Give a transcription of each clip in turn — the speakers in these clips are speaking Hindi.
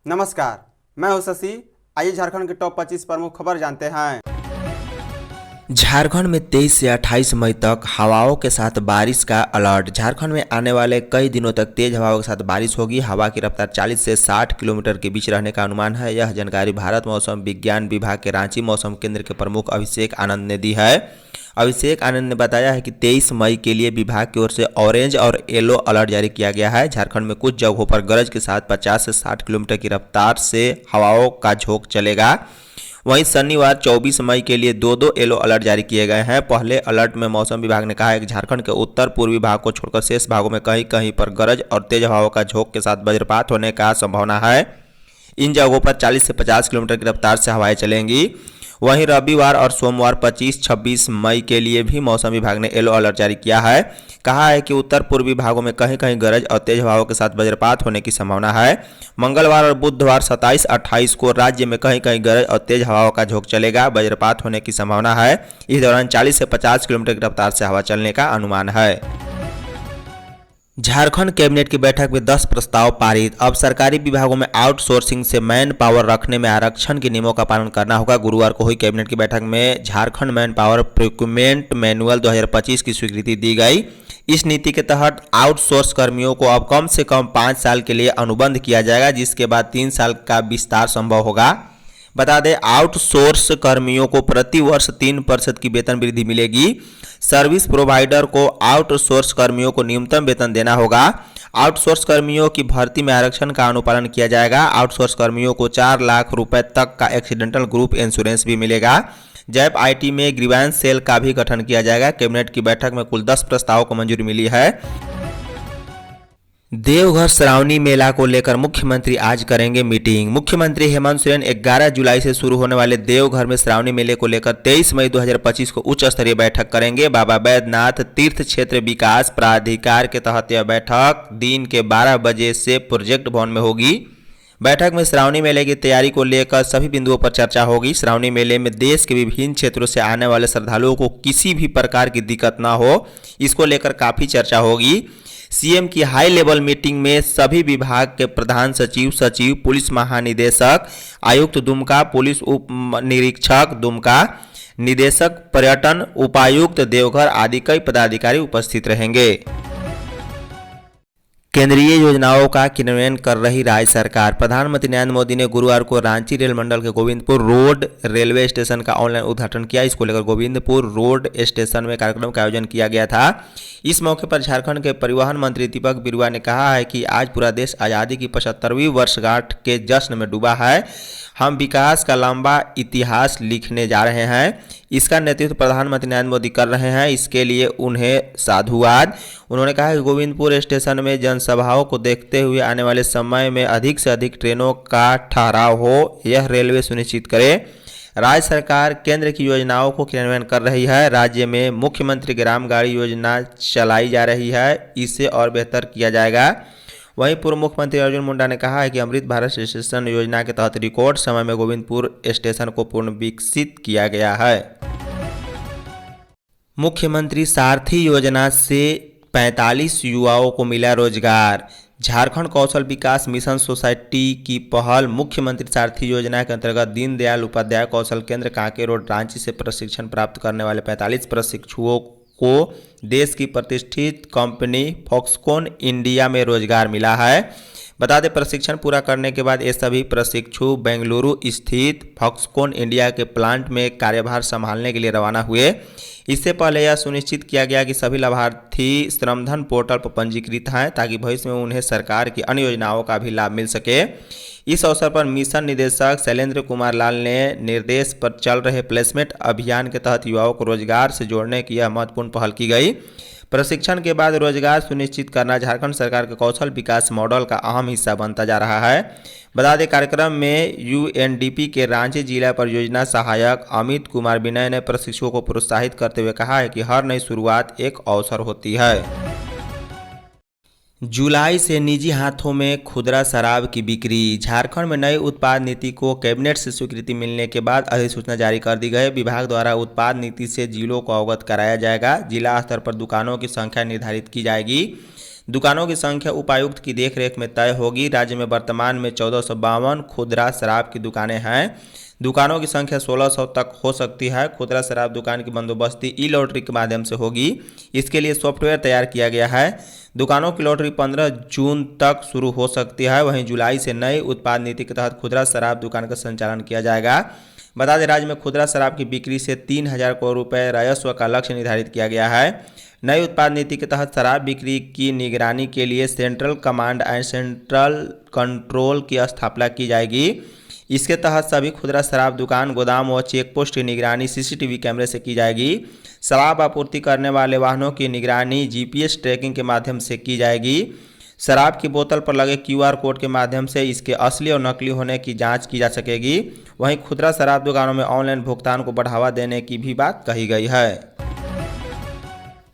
नमस्कार, मैं हूं शशि। आइए झारखंड की टॉप 25 प्रमुख खबर जानते हैं। झारखंड में 23 से 28 मई तक हवाओं के साथ बारिश का अलर्ट। झारखंड में आने वाले कई दिनों तक तेज हवाओं के साथ बारिश होगी। हवा की रफ्तार 40 से 60 किलोमीटर के बीच रहने का अनुमान है। यह जानकारी भारत मौसम विज्ञान विभाग के रांची मौसम केंद्र के प्रमुख अभिषेक आनंद ने दी है। अभिषेक आनंद ने बताया है कि 23 मई के लिए विभाग की ओर से ऑरेंज और येलो अलर्ट जारी किया गया है। झारखंड में कुछ जगहों पर गरज के साथ 50 से 60 किलोमीटर की रफ्तार से हवाओं का झोंका चलेगा। वहीं शनिवार 24 मई के लिए दो येलो अलर्ट जारी किए गए हैं। पहले अलर्ट में मौसम विभाग ने कहा है कि झारखंड के उत्तर पूर्वी भाग को छोड़कर शेष भागों में कहीं कहीं पर गरज और तेज हवाओं का झोंका के साथ वज्रपात होने का संभावना है। इन जगहों पर 40 से 50 किलोमीटर की रफ्तार से हवाएं चलेंगी। वहीं रविवार और सोमवार 25-26 मई के लिए भी मौसम विभाग ने येलो अलर्ट जारी किया है। कहा है कि उत्तर पूर्वी भागों में कहीं कहीं गरज और तेज हवाओं के साथ वज्रपात होने की संभावना है। मंगलवार और बुधवार 27-28 को राज्य में कहीं कहीं गरज और तेज हवाओं का झोंका चलेगा। वज्रपात होने की संभावना है। इस दौरान 40 से 50 किलोमीटर की रफ्तार से हवा चलने का अनुमान है। झारखंड कैबिनेट की बैठक में 10 प्रस्ताव पारित। अब सरकारी विभागों में आउटसोर्सिंग से मैन पावर रखने में आरक्षण के नियमों का पालन करना होगा। गुरुवार को हुई कैबिनेट की बैठक में Jharkhand man power procurement manual 2025 की स्वीकृति दी गई। इस नीति के तहत आउटसोर्स कर्मियों को अब कम से कम 5 साल के लिए अनुबंध किया जाएगा, जिसके बाद 3 साल का विस्तार संभव होगा। बता दें, आउटसोर्स कर्मियों को प्रति वर्ष 3% की वेतन वृद्धि मिलेगी। सर्विस प्रोवाइडर को आउटसोर्स कर्मियों को न्यूनतम वेतन देना होगा। आउटसोर्स कर्मियों की भर्ती में आरक्षण का अनुपालन किया जाएगा। आउटसोर्स कर्मियों को 4 लाख रुपए तक का एक्सीडेंटल ग्रुप इंश्योरेंस भी मिलेगा। जैप आईटी में ग्रीवेंस सेल का भी गठन किया जाएगा। कैबिनेट की बैठक में कुल 10 प्रस्तावों को मंजूरी मिली है। देवघर श्रावणी मेला को लेकर मुख्यमंत्री आज करेंगे मीटिंग। मुख्यमंत्री हेमंत सोरेन 11 जुलाई से शुरू होने वाले देवघर में श्रावणी मेले को लेकर 23 मई 2025 को उच्च स्तरीय बैठक करेंगे। बाबा बैद्यनाथ तीर्थ क्षेत्र विकास प्राधिकार के तहत यह बैठक दिन के 12 बजे से प्रोजेक्ट भवन में होगी। बैठक में श्रावणी मेले की तैयारी को लेकर सभी बिंदुओं पर चर्चा होगी। श्रावणी मेले में देश के विभिन्न क्षेत्रों से आने वाले श्रद्धालुओं को किसी भी प्रकार की दिक्कत न हो, इसको लेकर काफ़ी चर्चा होगी। सीएम की हाई लेवल मीटिंग में सभी विभाग के प्रधान सचिव, पुलिस महानिदेशक, आयुक्त दुमका, पुलिस उप निरीक्षक दुमका, निदेशक पर्यटन, उपायुक्त देवघर आदि कई पदाधिकारी उपस्थित रहेंगे। केंद्रीय योजनाओं का क्रियान्वयन कर रही राज्य सरकार। प्रधानमंत्री नरेंद्र मोदी ने गुरुवार को रांची रेल मंडल के गोविंदपुर रोड रेलवे स्टेशन का ऑनलाइन उद्घाटन किया। इसको लेकर गोविंदपुर रोड स्टेशन में कार्यक्रम का आयोजन किया गया था। इस मौके पर झारखंड के परिवहन मंत्री दीपक बिरुआ ने कहा है कि आज पूरा देश आज़ादी की 75वीं वर्षगांठ के जश्न में डूबा है। हम विकास का लंबा इतिहास लिखने जा रहे हैं। इसका नेतृत्व प्रधानमंत्री नरेंद्र मोदी कर रहे हैं। इसके लिए उन्हें साधुवाद। उन्होंने कहा कि गोविंदपुर स्टेशन में जनसभाओं को देखते हुए आने वाले समय में अधिक से अधिक ट्रेनों का ठहराव हो, यह रेलवे सुनिश्चित करे। राज्य सरकार केंद्र की योजनाओं को क्रियान्वयन कर रही है। राज्य में मुख्यमंत्री ग्राम गाड़ी योजना चलाई जा रही है, इसे और बेहतर किया जाएगा। वहीं पूर्व मुख्यमंत्री अर्जुन मुंडा ने कहा है कि अमृत भारत स्टेशन योजना के तहत रिकॉर्ड समय में गोविंदपुर स्टेशन को पूर्ण विकसित किया गया है। मुख्यमंत्री सारथी योजना से 45 युवाओं को मिला रोजगार। झारखंड कौशल विकास मिशन सोसाइटी की पहल मुख्यमंत्री सारथी योजना के अंतर्गत दीनदयाल उपाध्याय कौशल केंद्र कांके रोड रांची से प्रशिक्षण प्राप्त करने वाले 45 प्रशिक्षुओं को देश की प्रतिष्ठित कंपनी फॉक्सकॉन इंडिया में रोजगार मिला है। बता दें, प्रशिक्षण पूरा करने के बाद ये सभी प्रशिक्षु बेंगलुरु स्थित फॉक्सकॉन इंडिया के प्लांट में कार्यभार संभालने के लिए रवाना हुए। इससे पहले यह सुनिश्चित किया गया कि सभी लाभार्थी श्रमधन पोर्टल पर पंजीकृत हैं, ताकि भविष्य में उन्हें सरकार की अन्य योजनाओं का भी लाभ मिल सके। इस अवसर पर मिशन निदेशक शैलेंद्र कुमार लाल ने निर्देश पर चल रहे प्लेसमेंट अभियान के तहत युवाओं को रोजगार से जोड़ने की यह महत्वपूर्ण पहल की गई। प्रशिक्षण के बाद रोजगार सुनिश्चित करना झारखंड सरकार के कौशल विकास मॉडल का अहम हिस्सा बनता जा रहा है। बता दें, कार्यक्रम में यूएनडीपी के रांची जिला परियोजना सहायक अमित कुमार विनय ने प्रशिक्षुओं को प्रोत्साहित करते हुए कहा है कि हर नई शुरुआत एक अवसर होती है। जुलाई से निजी हाथों में खुदरा शराब की बिक्री। झारखंड में नई उत्पाद नीति को कैबिनेट से स्वीकृति मिलने के बाद अधिसूचना जारी कर दी गई। विभाग द्वारा उत्पाद नीति से जिलों को अवगत कराया जाएगा। जिला स्तर पर दुकानों की संख्या निर्धारित की जाएगी। दुकानों की संख्या उपायुक्त की देखरेख में तय होगी। राज्य में वर्तमान में 1452 खुदरा शराब की दुकानें हैं। दुकानों की संख्या 1600 तक हो सकती है। खुदरा शराब दुकान की बंदोबस्ती ई लॉटरी के माध्यम से होगी। इसके लिए सॉफ्टवेयर तैयार किया गया है। दुकानों की लॉटरी 15 जून तक शुरू हो सकती है। वहीं जुलाई से नई उत्पाद नीति के तहत खुदरा शराब दुकान का संचालन किया जाएगा। बता दें, राज्य में खुदरा शराब की बिक्री से 3000 करोड़ रुपए राजस्व का लक्ष्य निर्धारित किया गया है। नई उत्पाद नीति के तहत शराब बिक्री की निगरानी के लिए central command and central control की स्थापना की जाएगी। इसके तहत सभी खुदरा शराब दुकान, गोदाम व चेकपोस्ट की निगरानी सीसीटीवी कैमरे से की जाएगी। शराब आपूर्ति करने वाले वाहनों की निगरानी जीपीएस ट्रैकिंग के माध्यम से की जाएगी। शराब की बोतल पर लगे क्यूआर कोड के माध्यम से इसके असली और नकली होने की जांच की जा सकेगी। वहीं खुदरा शराब दुकानों में ऑनलाइन भुगतान को बढ़ावा देने की भी बात कही गई है।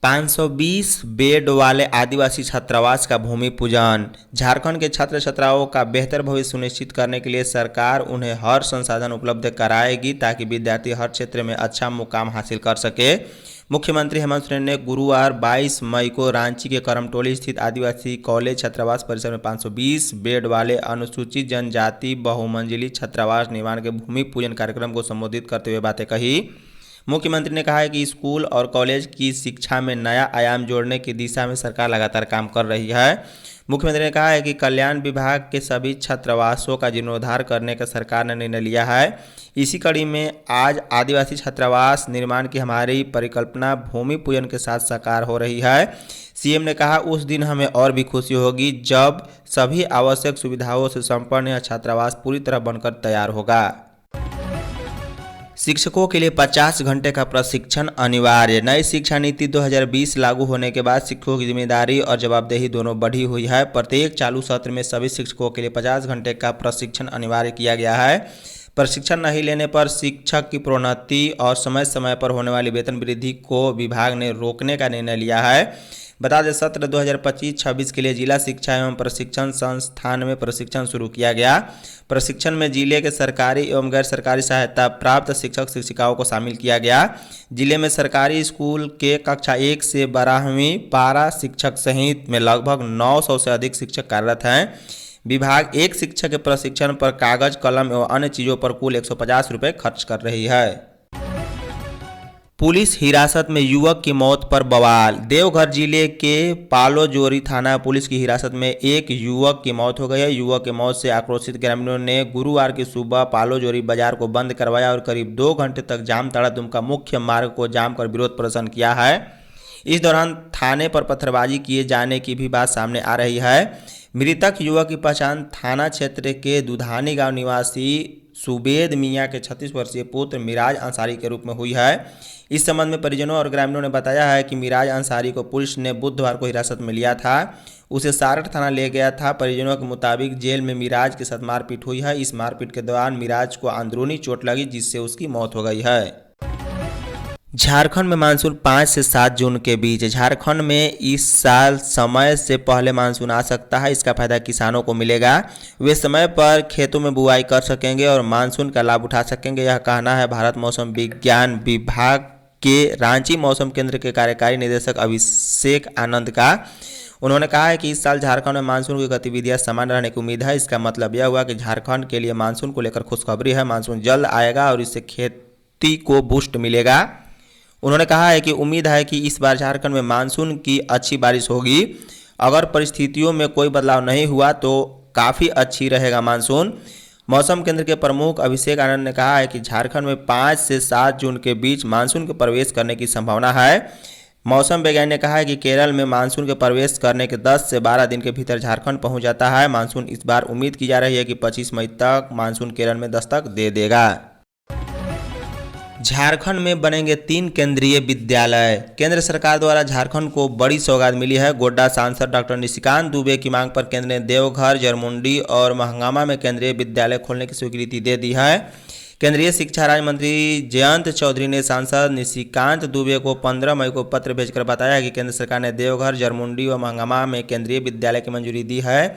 520 बेड वाले आदिवासी छात्रावास का भूमि पूजन। झारखंड के छात्र छात्राओं का बेहतर भविष्य सुनिश्चित करने के लिए सरकार उन्हें हर संसाधन उपलब्ध कराएगी ताकि विद्यार्थी हर क्षेत्र में अच्छा मुकाम हासिल कर सके। मुख्यमंत्री हेमंत सोरेन ने गुरुवार 22 मई को रांची के करमटोली स्थित आदिवासी कॉलेज छात्रावास परिसर में 520 बेड वाले अनुसूचित जनजाति बहुमंजिली छात्रावास निर्माण के भूमि पूजन कार्यक्रम को संबोधित करते हुए बातें कही। मुख्यमंत्री ने कहा है कि स्कूल और कॉलेज की शिक्षा में नया आयाम जोड़ने की दिशा में सरकार लगातार काम कर रही है। मुख्यमंत्री ने कहा है कि कल्याण विभाग के सभी छात्रावासों का जीर्णोद्धार करने का सरकार ने निर्णय लिया है। इसी कड़ी में आज आदिवासी छात्रावास निर्माण की हमारी परिकल्पना भूमि पूजन के साथ साकार हो रही है। सीएम ने कहा, उस दिन हमें और भी खुशी होगी जब सभी आवश्यक सुविधाओं से संपन्न यह छात्रावास पूरी तरह बनकर तैयार होगा। शिक्षकों के लिए 50 घंटे का प्रशिक्षण अनिवार्य। नई शिक्षा नीति 2020 लागू होने के बाद शिक्षकों की जिम्मेदारी और जवाबदेही दोनों बढ़ी हुई है। प्रत्येक चालू सत्र में सभी शिक्षकों के लिए 50 घंटे का प्रशिक्षण अनिवार्य किया गया है। प्रशिक्षण नहीं लेने पर शिक्षक की प्रोन्नति और समय समय पर होने वाली वेतन वृद्धि को विभाग ने रोकने का निर्णय लिया है। बता दें, सत्र 2025-26 के लिए जिला शिक्षा एवं प्रशिक्षण संस्थान में प्रशिक्षण शुरू किया गया। प्रशिक्षण में जिले के सरकारी एवं गैर सरकारी सहायता प्राप्त शिक्षक शिक्षिकाओं को शामिल किया गया। जिले में सरकारी स्कूल के कक्षा 1 से 12वीं पारा शिक्षक सहित में लगभग 900 से अधिक शिक्षक कार्यरत हैं। विभाग एक शिक्षक के प्रशिक्षण पर कागज, कलम एवं अन्य चीजों पर कुल 150 रुपये खर्च कर रही है। पुलिस हिरासत में युवक की मौत पर बवाल। देवघर जिले के पालोजोरी थाना पुलिस की हिरासत में एक युवक की मौत हो गई है। युवक की मौत से आक्रोशित ग्रामीणों ने गुरुवार की सुबह पालोजोरी बाजार को बंद करवाया और करीब 2 घंटे तक जामताड़ा दुमका मुख्य मार्ग को जाम कर विरोध प्रदर्शन किया है। इस दौरान थाने पर पत्थरबाजी किए जाने की भी बात सामने आ रही है। मृतक युवक की पहचान थाना क्षेत्र के दुधानी गांव निवासी सुबेद मियां के 36 वर्षीय पुत्र मिराज अंसारी के रूप में हुई है। इस संबंध में परिजनों और ग्रामीणों ने बताया है कि मिराज अंसारी को पुलिस ने बुधवार को हिरासत में लिया था। उसे सारठ थाना ले गया था। परिजनों के मुताबिक जेल में मिराज के साथ मारपीट हुई है। इस मारपीट के दौरान मिराज को अंदरूनी चोट लगी जिससे उसकी मौत हो गई है। झारखंड में मानसून 5 से 7 जून के बीच। झारखंड में इस साल समय से पहले मानसून आ सकता है। इसका फायदा किसानों को मिलेगा। वे समय पर खेतों में बुआई कर सकेंगे और मानसून का लाभ उठा सकेंगे। यह कहना है भारत मौसम विज्ञान विभाग के रांची मौसम केंद्र के कार्यकारी निदेशक अभिषेक आनंद का। उन्होंने कहा है कि इस साल झारखंड में मानसून की गतिविधियां सामान्य रहने की उम्मीद है। इसका मतलब यह हुआ कि झारखंड के लिए मानसून को लेकर खुशखबरी है। मानसून जल्द आएगा और इससे खेती को बूस्ट मिलेगा। उन्होंने कहा है कि उम्मीद है कि इस बार झारखंड में मानसून की अच्छी बारिश होगी। अगर परिस्थितियों में कोई बदलाव नहीं हुआ तो काफ़ी अच्छी रहेगा मानसून। मौसम केंद्र के प्रमुख अभिषेक आनंद ने कहा है कि झारखंड में 5 से 7 जून के बीच मानसून के प्रवेश करने की संभावना है। मौसम वैज्ञानिक ने कहा है कि केरल में मानसून के प्रवेश करने के 10 से 12 दिन के भीतर झारखंड पहुंच जाता है। मानसून इस बार उम्मीद की जा रही है कि 25 मई तक मानसून केरल में दस्तक दे देगा। झारखंड में बनेंगे 3 केंद्रीय विद्यालय। केंद्र सरकार द्वारा झारखंड को बड़ी सौगात मिली है। गोड्डा सांसद डॉक्टर निशिकांत दुबे की मांग पर केंद्र ने देवघर, जरमुंडी और महंगामा में केंद्रीय विद्यालय खोलने की स्वीकृति दे दी है। केंद्रीय शिक्षा राज्य मंत्री जयंत चौधरी ने सांसद निशिकांत दुबे को 15 मई को पत्र भेजकर बताया कि केंद्र सरकार ने देवघर, जरमुंडी और महंगामा में केंद्रीय विद्यालय की मंजूरी दी है।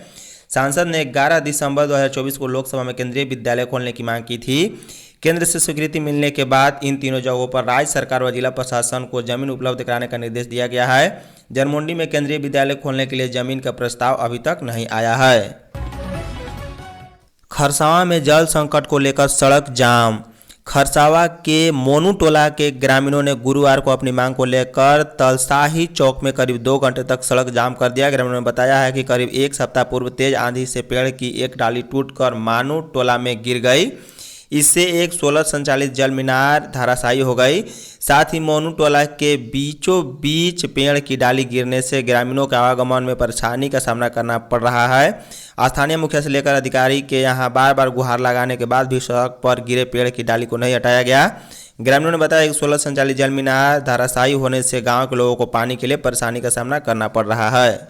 सांसद ने 11 दिसंबर 2024 को लोकसभा में केंद्रीय विद्यालय खोलने की मांग की थी। केंद्र से स्वीकृति मिलने के बाद इन तीनों जगहों पर राज्य सरकार व जिला प्रशासन को जमीन उपलब्ध कराने का निर्देश दिया गया है। जनमुंडी में केंद्रीय विद्यालय खोलने के लिए जमीन का प्रस्ताव अभी तक नहीं आया है। खरसावां में जल संकट को लेकर सड़क जाम। खरसावा के मोनू टोला के ग्रामीणों ने गुरुवार को अपनी मांग को लेकर तलसाही चौक में करीब 2 घंटे तक सड़क जाम कर दिया। ग्रामीणों ने बताया है कि करीब 1 सप्ताह पूर्व तेज आंधी से पेड़ की एक डाली टूटकर मानू टोला में गिर गई। इससे एक सोलर संचालित जल मीनार धराशायी हो गई। साथ ही मोनू टोला के बीचों बीच पेड़ की डाली गिरने से ग्रामीणों के आवागमन में परेशानी का सामना करना पड़ रहा है। स्थानीय मुखिया से लेकर अधिकारी के यहां बार बार गुहार लगाने के बाद भी सड़क पर गिरे पेड़ की डाली को नहीं हटाया गया। ग्रामीणों ने बताया कि सोलर संचालित जल मीनार धराशायी होने से गाँव के लोगों को पानी के लिए परेशानी का सामना करना पड़ रहा है।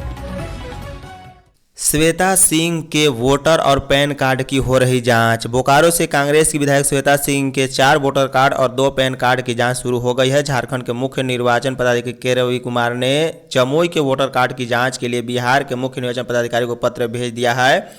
श्वेता सिंह के वोटर और पैन कार्ड की हो रही जांच। बोकारो से कांग्रेस की विधायक श्वेता सिंह के 4 वोटर कार्ड और 2 पैन कार्ड की जांच शुरू हो गई है। झारखंड के मुख्य निर्वाचन पदाधिकारी के रवि कुमार ने चमोई के वोटर कार्ड की जांच के लिए बिहार के मुख्य निर्वाचन पदाधिकारी को पत्र भेज दिया है।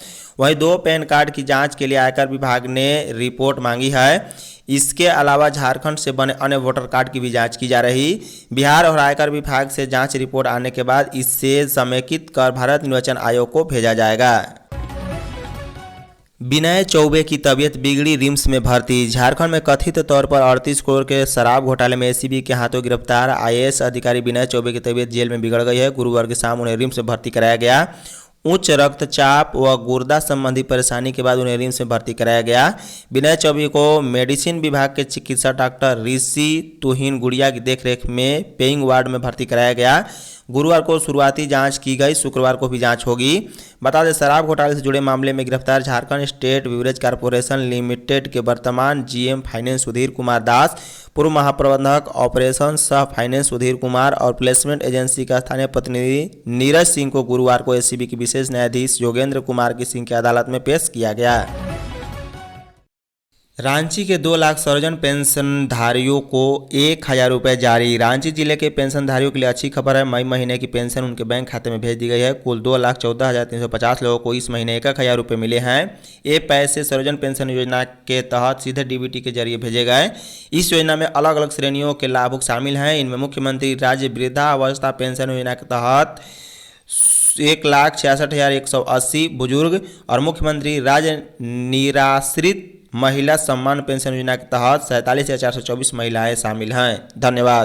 वहीं 2 पैन कार्ड की जांच के लिए आयकर विभाग ने रिपोर्ट मांगी है। इसके अलावा झारखंड से बने अन्य वोटर कार्ड की भी जांच की जा रही। बिहार और आयकर विभाग से जांच रिपोर्ट आने के बाद इसे समेकित कर भारत निर्वाचन आयोग को भेजा जाएगा। विनय चौबे की तबीयत बिगड़ी, रिम्स में भर्ती। झारखंड में कथित तौर पर 38 करोड़ के शराब घोटाले में एसीबी के हाथों गिरफ्तार आईएएस अधिकारी विनय चौबे की तबीयत जेल में बिगड़ गई है। गुरुवार की शाम उन्हें रिम्स में भर्ती कराया गया। उच्च रक्तचाप व गुर्दा संबंधी परेशानी के बाद उन्हें रिम्स में भर्ती कराया गया। विनय चौबे को मेडिसिन विभाग के चिकित्सक डॉक्टर ऋषि तुहिन गुड़िया की देखरेख में पेइंग वार्ड में भर्ती कराया गया। गुरुवार को शुरुआती जांच की गई, शुक्रवार को भी जांच होगी। बता दें, शराब घोटाले से जुड़े मामले में गिरफ्तार Jharkhand state beverage corporation limited के वर्तमान जीएम फाइनेंस सुधीर कुमार दास, पूर्व महाप्रबंधक ऑपरेशन सह फाइनेंस सुधीर कुमार और प्लेसमेंट एजेंसी का स्थानीय प्रतिनिधि नीरज सिंह को गुरुवार को एसीबी के विशेष न्यायाधीश योगेंद्र कुमार की सिंह की अदालत में पेश किया गया। रांची के 2 लाख सर्वजन पेंशनधारियों को 1,000 रुपये जारी। रांची जिले के पेंशनधारियों के लिए अच्छी खबर है। मई महीने की पेंशन उनके बैंक खाते में भेज दी गई है। कुल 2,14,350 लोगों को इस महीने 1,000 रुपये मिले हैं। ये पैसे सर्वजन पेंशन योजना के तहत सीधे डीबीटी के जरिए भेजे गए। इस योजना में अलग अलग श्रेणियों के लाभुक शामिल हैं। इनमें मुख्यमंत्री राज्य वृद्धावस्था पेंशन योजना के तहत 1,66,180 बुजुर्ग और मुख्यमंत्री राज्य निराश्रित महिला सम्मान पेंशन योजना के तहत 47,424 महिलाएं शामिल हैं। धन्यवाद।